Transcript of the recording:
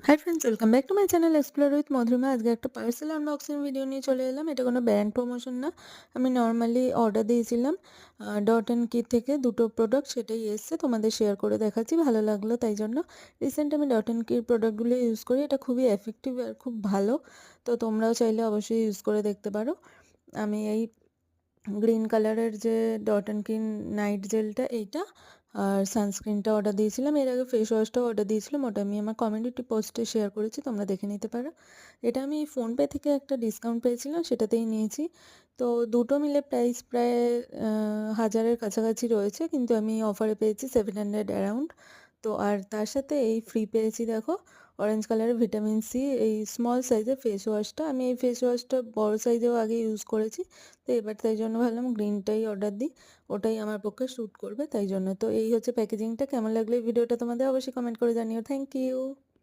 Hi friends, welcome back to my channel explore with Madhurima. আজকে একটা parcel unboxing video নিয়ে চলে এলাম। এটা কোনো ব্র্যান্ড প্রমোশন না, আমি নর্মালি অর্ডার দিয়েছিলাম ডট অ্যান্ড কি থেকে দুটো প্রোডাক্ট, সেটাই এসছে। তোমাদের শেয়ার করে দেখাচ্ছি, ভালো লাগলো তাই জন্য। রিসেন্ট আমি ডট অ্যান্ড কির প্রোডাক্টগুলো ইউজ করি, এটা খুবই এফেক্টিভ আর খুব ভালো। তো তোমরাও চাইলে অবশ্যই ইউজ করে দেখতে পারো। আমি এই গ্রিন কালারের যে ডট অ্যান্ড কিন নাইট জেলটা, এইটা আর সানস্ক্রিনটা অর্ডার দিয়েছিলাম। এর আগে ফেস ওয়াশটাও অর্ডার দিয়েছিলাম, ওটা আমি আমার কমিউনিটি পোস্টে শেয়ার করেছি, তোমরা দেখে নিতে পারো। এটা আমি ফোনপে থেকে একটা ডিসকাউন্ট পেয়েছিলাম, সেটাতেই নিয়েছি। তো দুটো মিলে প্রাইস প্রায় 1000-এর কাছাকাছি রয়েছে, কিন্তু আমি অফারে পেয়েছি 700 অ্যারাউন্ড। তো আর তার সাথে এই ফ্রি পেয়েছি, দেখো অরেঞ্জ কালারের ভিটামিন সি এই স্মল সাইজের ফেস ওয়াশটা। আমি এই ফেস ওয়াশটা বড় সাইজেও আগে ইউজ করেছি, তো এবার তাই জন্য ভাবলাম গ্রিনটাই অর্ডার দিই, ওটাই আমার পক্ষে শ্যুট করবে তাই জন্য। তো এই হচ্ছে প্যাকেজিংটা। কেমন লাগলো এই ভিডিওটা তোমাদের অবশ্যই কমেন্ট করে জানিও। Thank you.